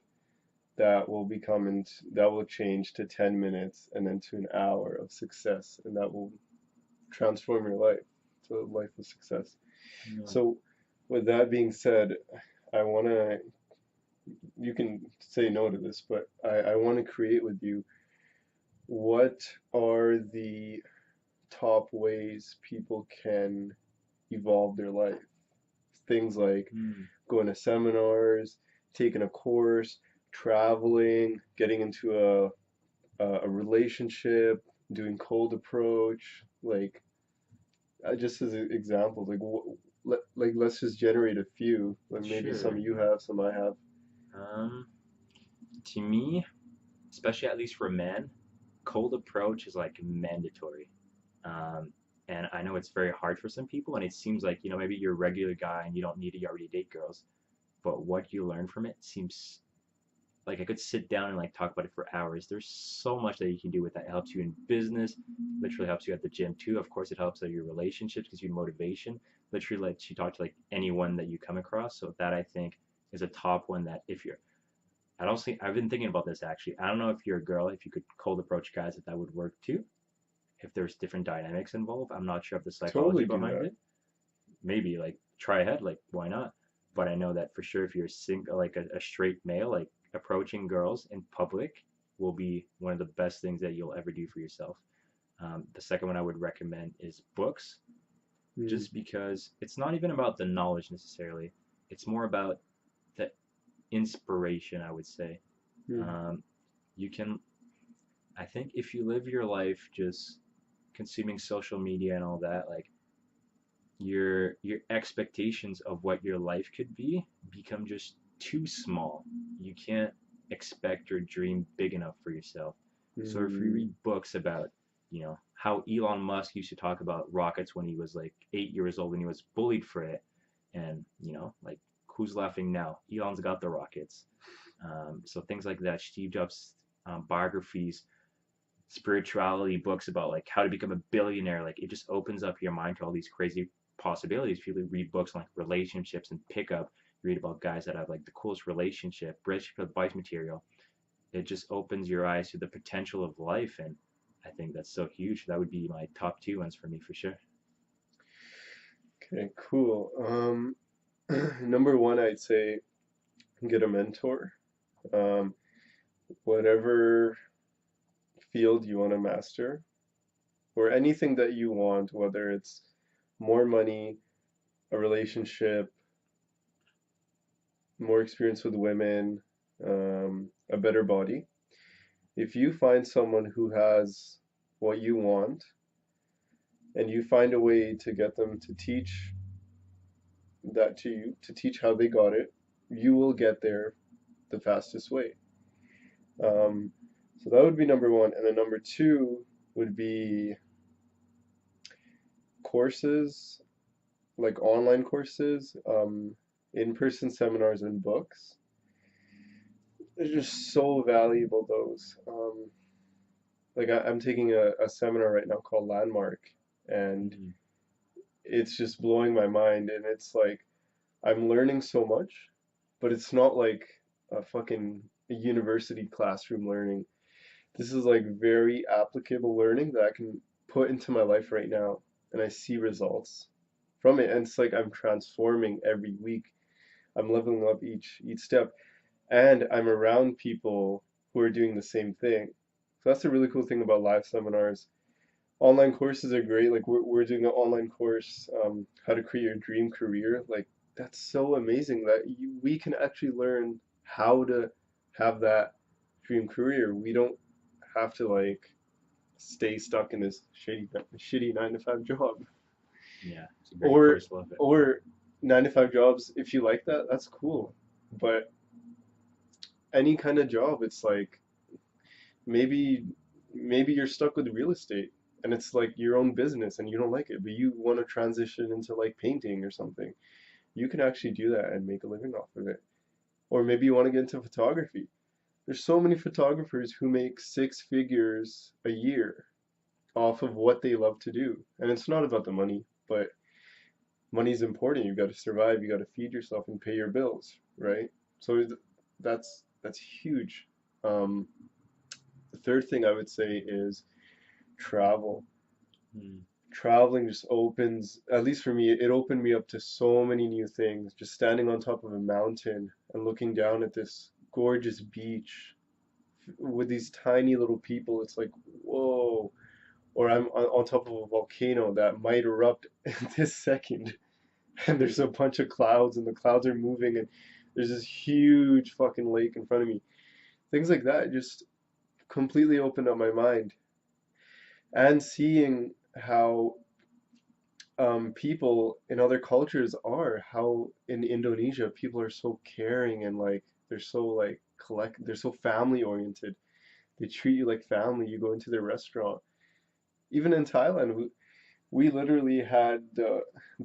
Speaker 2: that will change to 10 minutes and then to an hour of success, and that will transform your life to a life of success.
Speaker 1: Yeah.
Speaker 2: So, with that being said, I want to, you can say no to this, but I want to create with you what are the top ways people can evolve their life. Things like
Speaker 1: Mm,
Speaker 2: going to seminars, taking a course, traveling, getting into a relationship, doing cold approach, like just as examples, like let's just generate a few. Like maybe some
Speaker 1: sure.
Speaker 2: you have, some I have.
Speaker 1: Um, to me, especially at least for men, cold approach is like mandatory. Um, and I know it's very hard for some people, and it seems like, maybe you're a regular guy and you don't need to already date girls, but what you learn from it seems like I could sit down and like talk about it for hours. There's so much that you can do with that. It helps you in business, literally helps you at the gym too. Of course, it helps at your relationships, gives you motivation, literally lets you talk to like anyone that you come across. So that I think is a top one that if you're I don't think I've been thinking about this actually. I don't know if you're a girl, if you could cold approach guys, if that would work too. If there's different dynamics involved, I'm not sure of the psychology
Speaker 2: Totally do
Speaker 1: behind
Speaker 2: that.
Speaker 1: it. Maybe like try ahead, like why not? But I know that for sure, if you're like a straight male, like approaching girls in public will be one of the best things that you'll ever do for yourself. The second one I would recommend is books,
Speaker 2: Mm,
Speaker 1: just because it's not even about the knowledge necessarily. It's more about the inspiration, I would say.
Speaker 2: mm,
Speaker 1: Um, you can, I think, if you live your life just consuming social media and all that, like your expectations of what your life could be become just too small. You can't expect or dream big enough for yourself. So if you
Speaker 2: mm.
Speaker 1: read books about, how Elon Musk used to talk about rockets when he was like 8 years old and he was bullied for it, and like who's laughing now? Elon's got the rockets. So things like that. Steve Jobs biographies, spirituality books about like how to become a billionaire, like it just opens up your mind to all these crazy possibilities. If you read books on like relationships and pickup, you read about guys that have like the coolest relationship advice material. It just opens your eyes to the potential of life, and I think that's so huge. That would be my top two ones for me for sure.
Speaker 2: Okay, cool. Number one, I'd say get a mentor. Um, whatever field you want to master, or anything that you want, whether it's more money, a relationship, more experience with women, a better body. If you find someone who has what you want and you find a way to get them to teach that to you, to teach how they got it, you will get there the fastest way. Um, so that would be number one. And then number two would be courses, like online courses, in-person seminars and books. They're just so valuable, those. Like I'm taking a seminar right now called Landmark, and
Speaker 1: Mm,
Speaker 2: it's just blowing my mind. And it's like I'm learning so much, but it's not like a fucking university classroom learning. This is like very applicable learning that I can put into my life right now, and I see results from it. And it's like I'm transforming every week. I'm leveling up each step, and I'm around people who are doing the same thing. So that's the really cool thing about live seminars. Online courses are great. Like we're doing an online course, how to create your dream career. Like that's so amazing that we can actually learn how to have that dream career. We don't have to like stay stuck in this shitty 9 to 5 job.
Speaker 1: yeah, it's a great
Speaker 2: Or
Speaker 1: course, love it.
Speaker 2: or 9 to 5 jobs. If you like that, that's cool. But any kind of job, it's like maybe maybe you're stuck with real estate and it's like your own business and you don't like it, but you want to transition into like painting or something. You can actually do that and make a living off of it. Or maybe you want to get into photography. There's so many photographers who make six figures a year off of what they love to do. And it's not about the money, but money's important. You got to survive, you got to feed yourself and pay your bills, right? So that's huge. Um, the third thing I would say is travel.
Speaker 1: Mm.
Speaker 2: Traveling just opens, at least for me, it opened me up to so many new things. Just standing on top of a mountain and looking down at this gorgeous beach with these tiny little people, it's like, whoa. Or I'm on top of a volcano that might erupt this second, and there's a bunch of clouds, and the clouds are moving, and there's this huge fucking lake in front of me. Things like that just completely opened up my mind. And seeing how people in other cultures are, how in Indonesia people are so caring and like they're so like they're so family oriented. They treat you like family. You go into their restaurant. Even in Thailand, we literally had the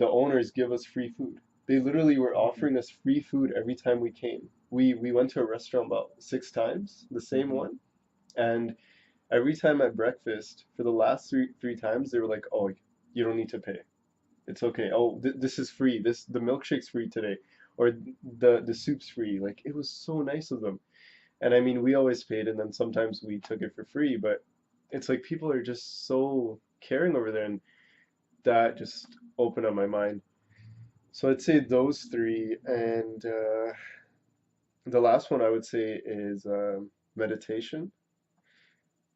Speaker 2: owners give us free food. They literally were
Speaker 1: Mm.
Speaker 2: offering us free food every time we came. We went to a restaurant about six times, the same
Speaker 1: Mm-hmm.
Speaker 2: one, and every time at breakfast, for the last three times, they were like, "Oh, you don't need to pay. It's okay. Oh, this is free. The milkshake's free today, or the soup's free." Like it was so nice of them. And I mean, we always paid, and then sometimes we took it for free. But it's like people are just so caring over there, and that just opened up my mind. So I'd say those three, and the last one I would say is meditation.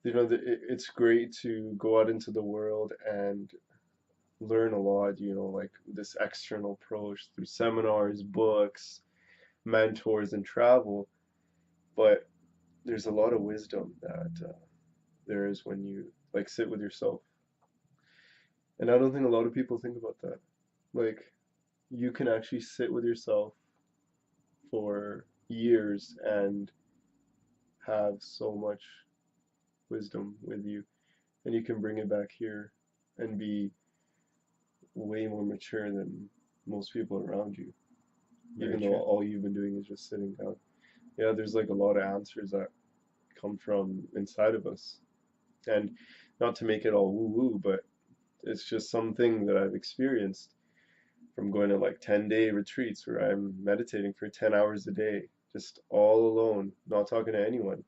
Speaker 2: You know, it's great to go out into the world and learn a lot, you know, like this external approach through seminars, books, mentors, and travel. But there's a lot of wisdom that there is when you like sit with yourself. And I don't think a lot of people think about that. Like, you can actually sit with yourself for years and have so much wisdom with you, and you can bring it back here and be way more mature than most people around you,
Speaker 1: Very
Speaker 2: even though
Speaker 1: true.
Speaker 2: all you've been doing is just sitting down. Yeah, there's like a lot of answers that come from inside of us. And not to make it all woo woo, but it's just something that I've experienced from going to like 10-day retreats where I'm meditating for 10 hours a day, just all alone, not talking to anyone,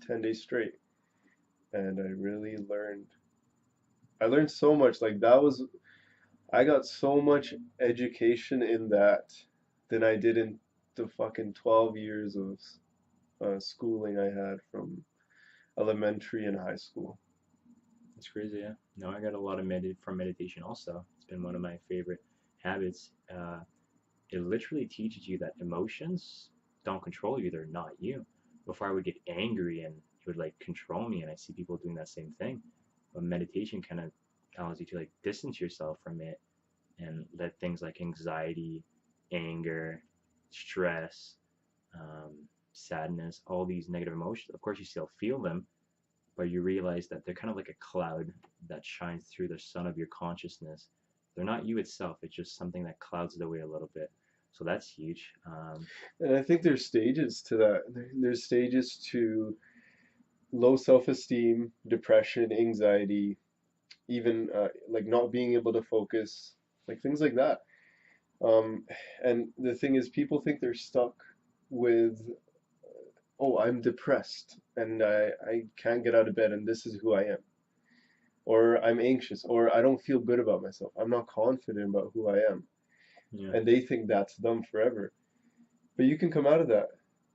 Speaker 2: 10 days straight. And I learned so much. Like I got so much education in that than I did in the fucking 12 years of schooling I had from elementary and high school.
Speaker 1: It's crazy, yeah. No, I got a lot of from meditation also. It's been one of my favorite habits. It literally teaches you that emotions don't control you, they're not you. Before I would get angry and it would like control me, and I see people doing that same thing. But meditation kind of allows you to like distance yourself from it and let things like anxiety, anger, stress, um, sadness, all these negative emotions, of course, you still feel them, but you realize that they're kind of like a cloud that shines through the sun of your consciousness. They're not you itself, it's just something that clouds it away a little bit. So that's huge.
Speaker 2: And I think there's stages to that. There's stages to low self-esteem, depression, anxiety, even like not being able to focus, like things like that. Um, and the thing is, people think they're stuck with, oh, I'm depressed and I can't get out of bed and this is who I am. Or I'm anxious, or I don't feel good about myself. I'm not confident about who I am.
Speaker 1: Yeah,
Speaker 2: And they think that's them forever. But you can come out of that.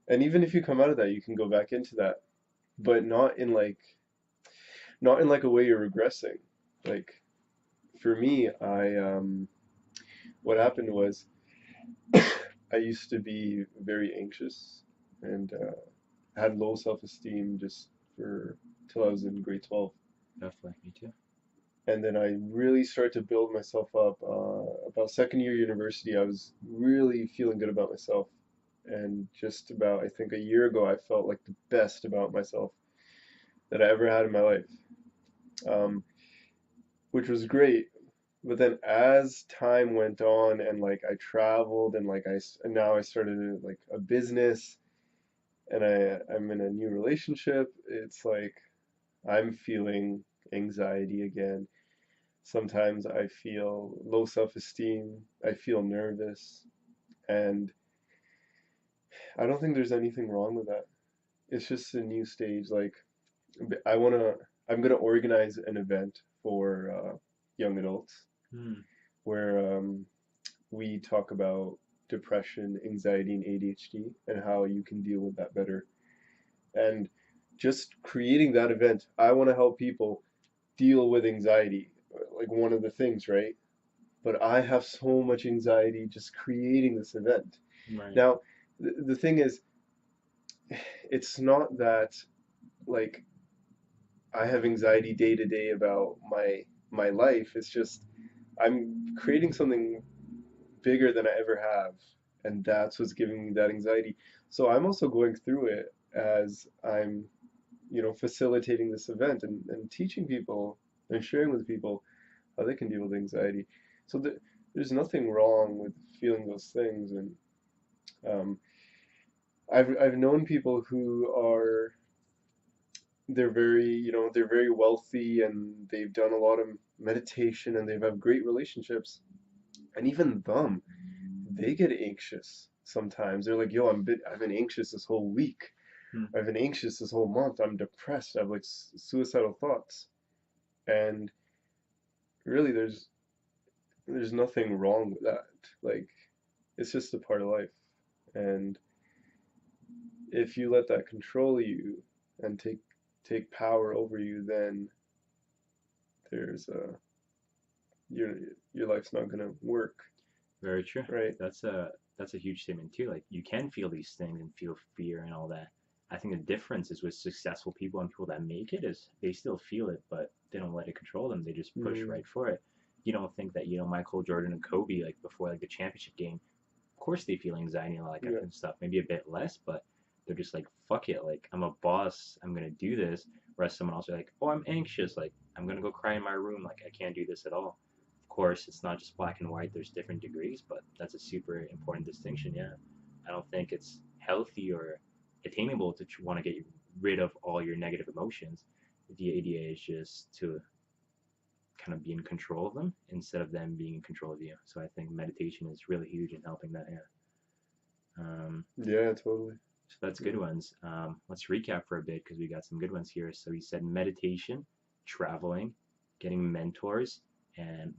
Speaker 2: And even if you come out of that, you can go back into that. But not in like a way you're regressing. Like for me, what happened was I used to be very anxious and had low self-esteem just for till I was in grade 12.
Speaker 1: definitely. Me too.
Speaker 2: And then I really started to build myself up. About second year university, I was really feeling good about myself. And just about, I think a year ago, I felt like the best about myself that I ever had in my life, um, which was great. But then as time went on and like I traveled and and now I started like a business and I'm in a new relationship, it's like I'm feeling anxiety again. Sometimes I feel low self-esteem, I feel nervous, and I don't think there's anything wrong with that. It's just a new stage. Like I wanna, I'm gonna organize an event for young adults
Speaker 1: Hmm.
Speaker 2: where we talk about depression, anxiety, and ADHD and how you can deal with that better. And just creating that event, I want to help people deal with anxiety, like one of the things, right? But I have so much anxiety just creating this event.
Speaker 1: Right.
Speaker 2: Now, the thing is, it's not that like I have anxiety day to day about my life. It's just I'm creating something bigger than I ever have, and that's what's giving me that anxiety. So I'm also going through it as I'm, facilitating this event and teaching people and sharing with people how they can deal with anxiety. So there's nothing wrong with feeling those things, and um, I've known people who are they're very wealthy and they've done a lot of meditation and they've had great relationships, and even them, they get anxious sometimes. They're like, "Yo, I've been anxious this whole week.
Speaker 1: Hmm.
Speaker 2: I've been anxious this whole month. I'm depressed. I have like suicidal thoughts." And really, there's nothing wrong with that. Like, it's just a part of life. And if you let that control you and take power over you, then there's your your life's not gonna work,
Speaker 1: Very true.
Speaker 2: right?
Speaker 1: That's a huge statement too. Like you can feel these things and feel fear and all that. I think the difference is with successful people and people that make it is they still feel it, but they don't let it control them. They just push
Speaker 2: Mm,
Speaker 1: right for it. You don't think that Michael Jordan and Kobe like before like the championship game. Of course they feel anxiety and all that kind
Speaker 2: yeah,
Speaker 1: of stuff. Maybe a bit less, but they're just like fuck it. Like I'm a boss. I'm gonna do this. Whereas someone else are like, oh, I'm anxious. Like I'm gonna go cry in my room. Like I can't do this at all. Of course, it's not just black and white. There's different degrees, but that's a super important distinction. Yeah, I don't think it's healthy or attainable to want to get rid of all your negative emotions. The ADA is just to kind of be in control of them instead of them being in control of you. So I think meditation is really huge in helping that. Yeah.
Speaker 2: yeah, totally.
Speaker 1: So that's good
Speaker 2: Mm.
Speaker 1: ones. Let's recap for a bit because we got some good ones here. So you said meditation, traveling, getting mentors, and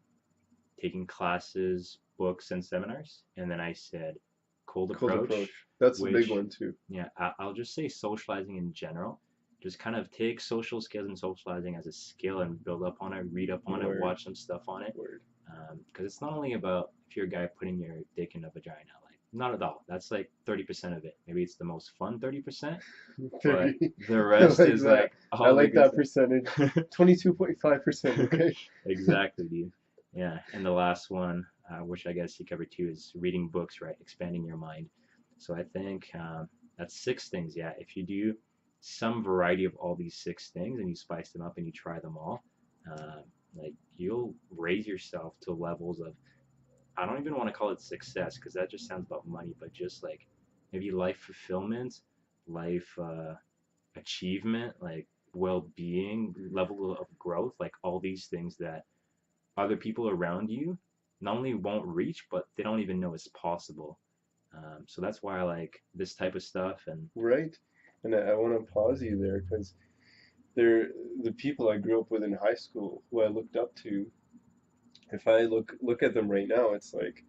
Speaker 1: taking classes, books, and seminars. And then I said cold
Speaker 2: Cold
Speaker 1: approach,
Speaker 2: approach. That's a big
Speaker 1: which,
Speaker 2: one too.
Speaker 1: yeah, I'll just say socializing in general. Just kind of take social skills and socializing as a skill and build up on it, read up on it,
Speaker 2: Word,
Speaker 1: watch some stuff on it.
Speaker 2: word.
Speaker 1: Because it's not only about if you're a guy putting your dick in a vagina, like, not at all. That's like 30% of it. Maybe it's the most fun 30%, but
Speaker 2: 30.
Speaker 1: the
Speaker 2: I
Speaker 1: rest
Speaker 2: like
Speaker 1: is
Speaker 2: that.
Speaker 1: like
Speaker 2: I
Speaker 1: all the
Speaker 2: like
Speaker 1: good
Speaker 2: that
Speaker 1: stuff.
Speaker 2: percentage. 22.5%, okay?
Speaker 1: Exactly, dude. Yeah, and the last one, which I guess you covered too, is reading books, right? Expanding your mind. So I think that's six things. Yeah, if you do some variety of all these six things and you spice them up and you try them all, uh, like you'll raise yourself to levels of, I don't even want to call it success because that just sounds about money, but just like maybe life fulfillment, life achievement, like well-being, level of growth, like all these things that other people around you not only won't reach, but they don't even know it's possible. So that's why I like this type of stuff. And
Speaker 2: Right? And I want to pause you there because they're the people I grew up with in high school who I looked up to. If I look at them right now, it's like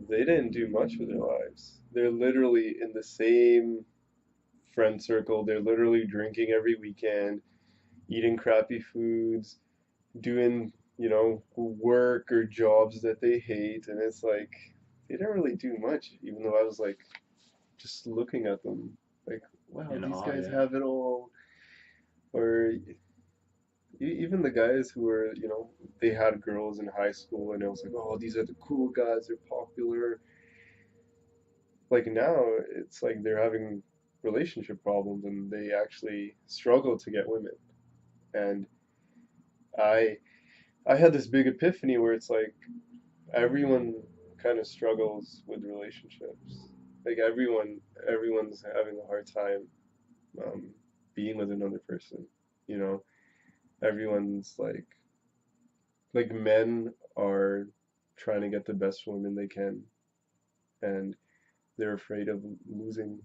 Speaker 2: they didn't do much with their lives. They're literally in the same friend circle. They're literally drinking every weekend, eating crappy foods, doing, work or jobs that they hate. And it's like, they didn't really do much, even though I was like, just looking at them, like, wow,
Speaker 1: and
Speaker 2: these
Speaker 1: oh
Speaker 2: guys
Speaker 1: yeah,
Speaker 2: have it all. Or even the guys who were, they had girls in high school and it was like, oh, these are the cool guys, they're popular. like now it's like they're having relationship problems and they actually struggle to get women. And I I had this big epiphany where it's like everyone kind of struggles with relationships. Like everyone's having a hard time um, being with another person. You know, everyone's like men are trying to get the best women they can, and they're afraid of losing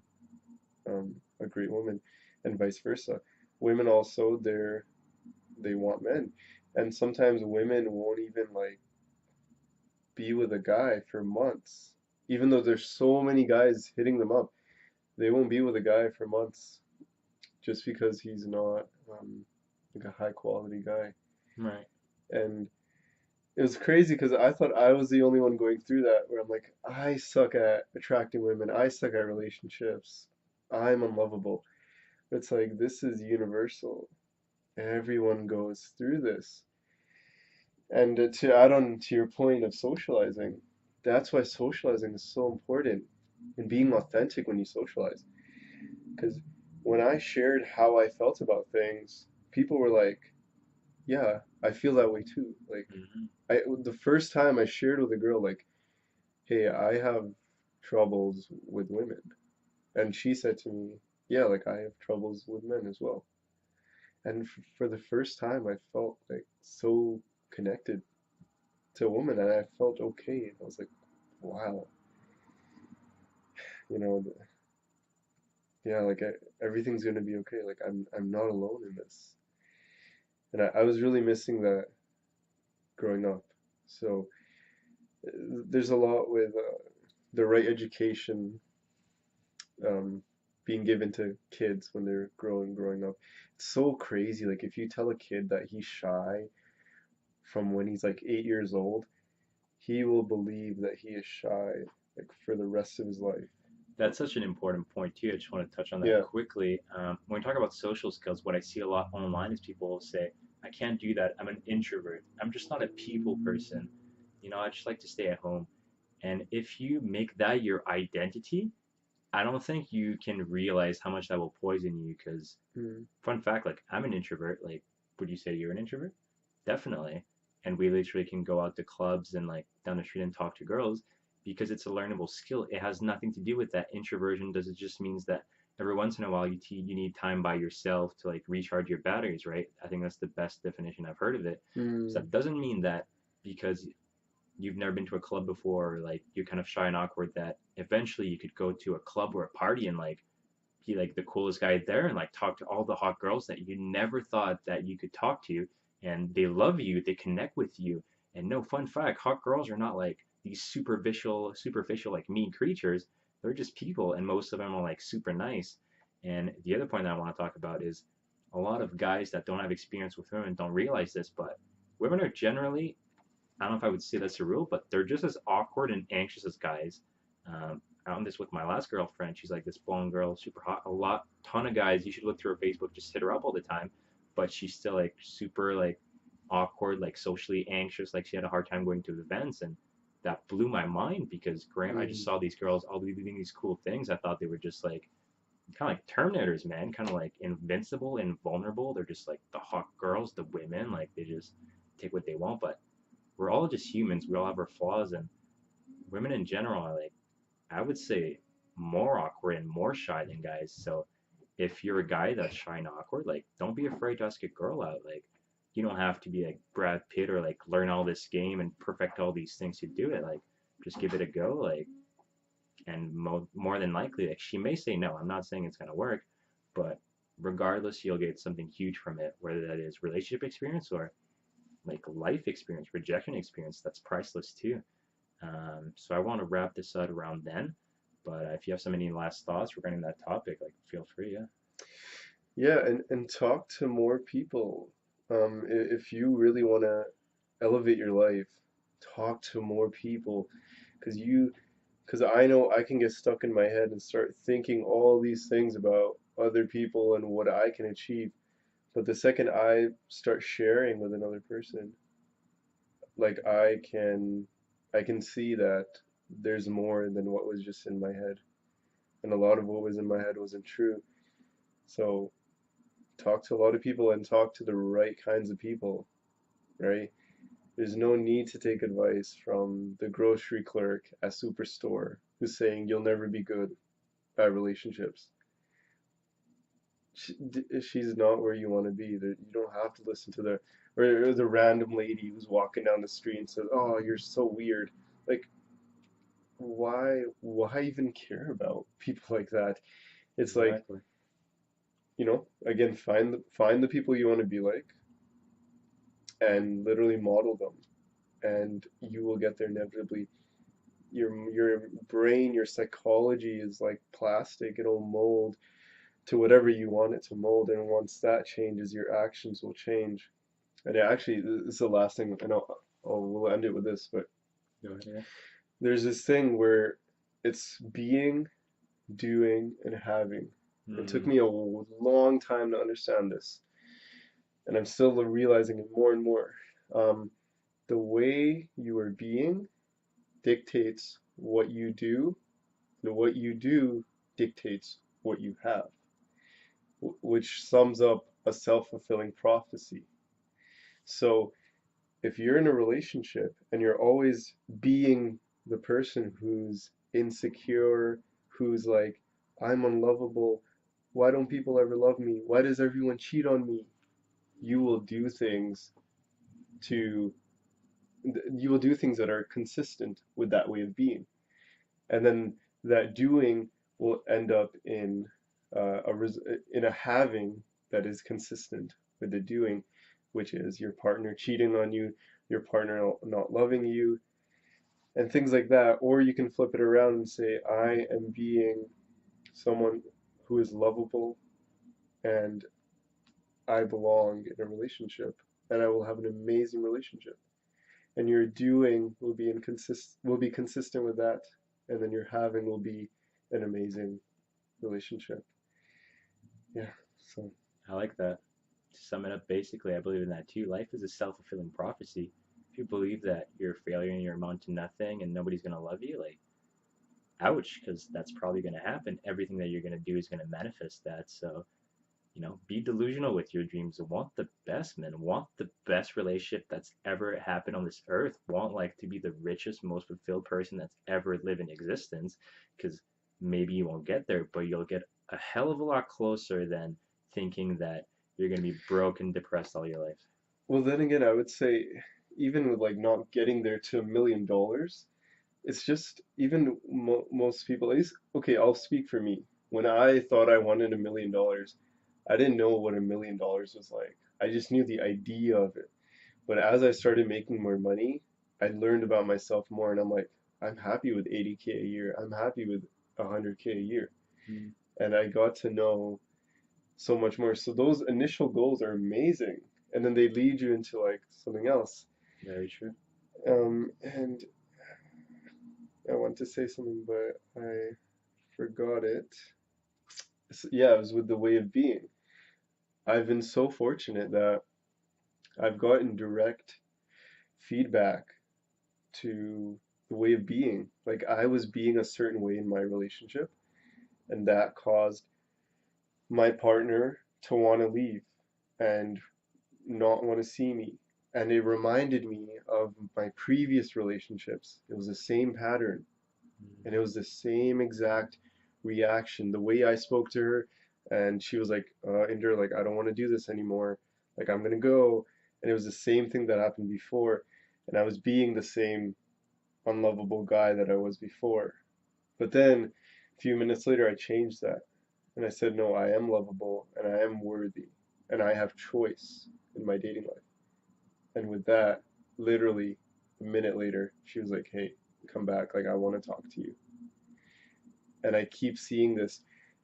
Speaker 2: a great woman, and vice versa. Women also they want men, and sometimes women won't even like be with a guy for months, even though there's so many guys hitting them up. They won't be with a guy for months just because he's not like a high quality guy.
Speaker 1: Right.
Speaker 2: And it was crazy because I thought I was the only one going through that, where I'm like, I suck at attracting women, I suck at relationships, I'm unlovable. It's like this is universal. Everyone goes through this. And to add on to your point of socializing, that's why socializing is so important and being authentic when you socialize. Because when I shared how I felt about things, people were like, "Yeah, I feel that way too." Like,
Speaker 1: Hmm.
Speaker 2: the first time I shared with a girl, like, "Hey, I have troubles with women," and she said to me, "Yeah, like I have troubles with men as well." And for the first time, I felt like so connected to a woman, and I felt okay. I was like, "Wow, you know, yeah, like everything's gonna be okay. Like I'm not alone in this." And I was really missing that growing up. So there's a lot with the right education being given to kids when they're growing up. It's so crazy. Like if you tell a kid that he's shy from when he's like 8 years old, he will believe that he is shy like for the rest of his life.
Speaker 1: That's such an important point too. I just want to touch on that
Speaker 2: Yeah.
Speaker 1: quickly. When we talk about social skills, what I see a lot online is people will say, "I can't do that. I'm an introvert. I'm just not a people person. You know, I just like to stay at home." And if you make that your identity, I don't think you can realize how much that will poison you. Because,
Speaker 2: Mm.
Speaker 1: fun fact, like I'm an introvert. Like, would you say you're an introvert? Definitely. And we literally can go out to clubs and like down the street and talk to girls because it's a learnable skill. It has nothing to do with that introversion. Does it just means that every once in a while you need time by yourself to like recharge your batteries, right? I think that's the best definition I've heard of it. So
Speaker 2: Mm.
Speaker 1: that doesn't mean that because you've never been to a club before, or like you're kind of shy and awkward, that eventually you could go to a club or a party and like be like the coolest guy there and like talk to all the hot girls that you never thought that you could talk to, and they love you, they connect with you. And no, fun fact, hot girls are not like these superficial like mean creatures. They're just people, and most of them are like super nice. And the other point that I want to talk about is a lot of guys that don't have experience with women don't realize this, but women are generally, I don't know if I would say that's a rule, but they're just as awkward and anxious as guys. I found this with my last girlfriend. She's like this blonde girl, super hot. A lot, ton of guys. You should look through her Facebook, just hit her up all the time. But she's still like super like awkward, like socially anxious. Like she had a hard time going to events, and that blew my mind because Grant, I just
Speaker 2: Mm.
Speaker 1: saw these girls all doing these cool things. I thought they were just like kind of like Terminators, man, kind of like invincible and vulnerable. They're just like the hot girls, the women, like they just take what they want. But we're all just humans. We all have our flaws, and women in general are like, I would say, more awkward and more shy than guys. So if you're a guy that's shy and awkward, like, don't be afraid to ask a girl out. Like, you don't have to be like Brad Pitt or like learn all this game and perfect all these things to do it. Like, just give it a go. Like, and more than likely, like, she may say no. I'm not saying it's gonna work, but regardless, you'll get something huge from it, whether that is relationship experience or like life experience, rejection experience. That's priceless too. So I want to wrap this out around then. But if you have some any last thoughts regarding that topic, like feel free. Yeah.
Speaker 2: Yeah, and talk to more people. If you really want to elevate your life, talk to more people, because because I know I can get stuck in my head and start thinking all these things about other people and what I can achieve. But the second I start sharing with another person, like I can see that there's more than what was just in my head. and a lot of what was in my head wasn't true. So talk to a lot of people and talk to the right kinds of people, right? There's no need to take advice from the grocery clerk at Superstore who's saying you'll never be good at relationships. She's not where you want to be. You don't have to listen to or the random lady who's walking down the street and says, "Oh, you're so weird." Like, why even care about people like that? It's like,
Speaker 1: Exactly.
Speaker 2: again, find the people you want to be like and literally model them, and you will get there inevitably. Your brain, your psychology is like plastic. It'll mold to whatever you want it to mold, and once that changes, your actions will change. And actually, this is the last thing, and we'll end it with this, but
Speaker 1: Go ahead. Yeah.
Speaker 2: there's this thing where it's being, doing, and having. It took
Speaker 1: Mm,
Speaker 2: me a long time to understand this, and I'm still realizing it more and more. Um, the way you are being dictates what you do, and what you do dictates what you have, which sums up a self-fulfilling prophecy. So if you're in a relationship and you're always being the person who's insecure, who's like, I'm unlovable, why don't people ever love me? Why does everyone cheat on me? You will do things to, you will do things that are consistent with that way of being. And then that doing will end up in in a having that is consistent with the doing, which is your partner cheating on you, your partner not loving you, and things like that. Or you can flip it around and say, I am being someone who is lovable and I belong in a relationship and I will have an amazing relationship. And your doing will be consistent with that, and then your having will be an amazing relationship. Yeah. So
Speaker 1: I like that. To sum it up, basically, I believe in that too. Life is a self-fulfilling prophecy. If you believe that you're a failure and you're amount to nothing and nobody's gonna love you, like, ouch, because that's probably gonna happen. Everything that you're gonna do is gonna manifest that. So, be delusional with your dreams. Want the best, man. Want the best relationship that's ever happened on this earth. Want like to be the richest, most fulfilled person that's ever lived in existence. Because maybe you won't get there, but you'll get a hell of a lot closer than thinking that you're gonna be broke and depressed all your life.
Speaker 2: well, then again, I would say even with like not getting there to $1 million, it's just even most people, at least, okay, I'll speak for me. When I thought I wanted $1 million, I didn't know what $1 million was like. I just knew the idea of it. But as I started making more money, I learned about myself more, and I'm like, I'm happy with 80K a year. I'm happy with 100K a year.
Speaker 1: Mm,
Speaker 2: And I got to know so much more. So those initial goals are amazing, and then they lead you into like something else.
Speaker 1: very true.
Speaker 2: And I want to say something, but I forgot it. Yeah, it was with the way of being. I've been so fortunate that I've gotten direct feedback to the way of being. Like I was being a certain way in my relationship, and that caused my partner to want to leave and not want to see me. And it reminded me of my previous relationships. It was the same pattern, and it
Speaker 1: Mm,
Speaker 2: was the same exact reaction. The way I spoke to her, and she was like, Inder, like, I don't want to do this anymore. Like, I'm gonna go. And it was the same thing that happened before. And I was being the same unlovable guy that I was before. But then a few minutes later, I changed that. And I said, no, I am lovable and I am worthy and I have choice in my dating life. And with that, literally a minute later, she was like, hey, come back. Like, I want to talk to you. And I keep seeing this.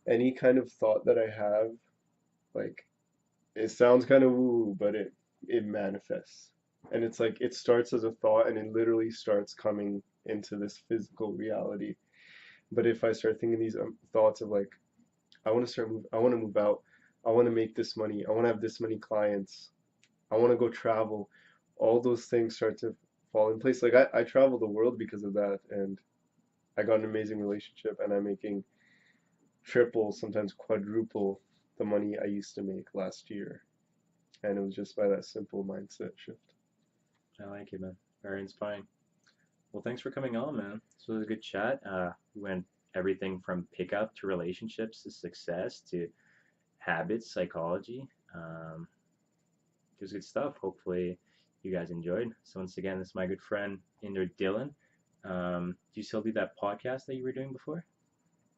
Speaker 2: Any kind of thought that I have, like, it sounds kind of woo, but it manifests. And it's like it starts as a thought and it literally starts coming into this physical reality. But if I start thinking these thoughts of like, I want to move out, I want to make this money, I want to have this many clients, I want to go travel, all those things start to fall in place. Like I travel the world because of that, and I got an amazing relationship, and I'm making triple, sometimes quadruple the money I used to make last year. And it was just by that simple mindset shift.
Speaker 1: I like it, man. Very inspiring. Well, thanks for coming on, man. This was a good chat. We went everything from pickup to relationships to success to habits, psychology. It was good stuff. Hopefully, you guys enjoyed. So once again, this is my good friend Inder Dylan. Do you still do that podcast that you were doing before?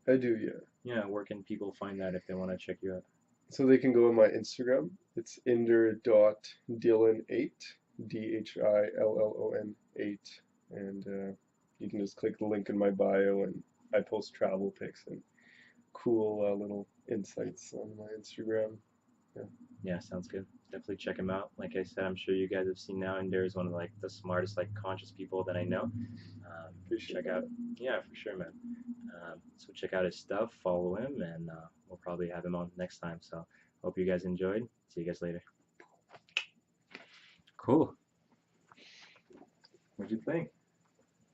Speaker 2: I do, yeah.
Speaker 1: Yeah, where can people find that if they want to check you out?
Speaker 2: So they can go on my Instagram. It's inder.dillon8, Dillon 8. And you can just click the link in my bio, and I post travel pics and cool little insights on my Instagram. Yeah.
Speaker 1: Yeah, sounds good. Definitely check him out. Like I said, I'm sure you guys have seen now, and there's one of like the smartest, like conscious people that I know.
Speaker 2: Appreciate
Speaker 1: Check out, yeah, for sure, man. So check out his stuff, follow him, and we'll probably have him on next time. So hope you guys enjoyed. See you guys later. Cool. What'd you think?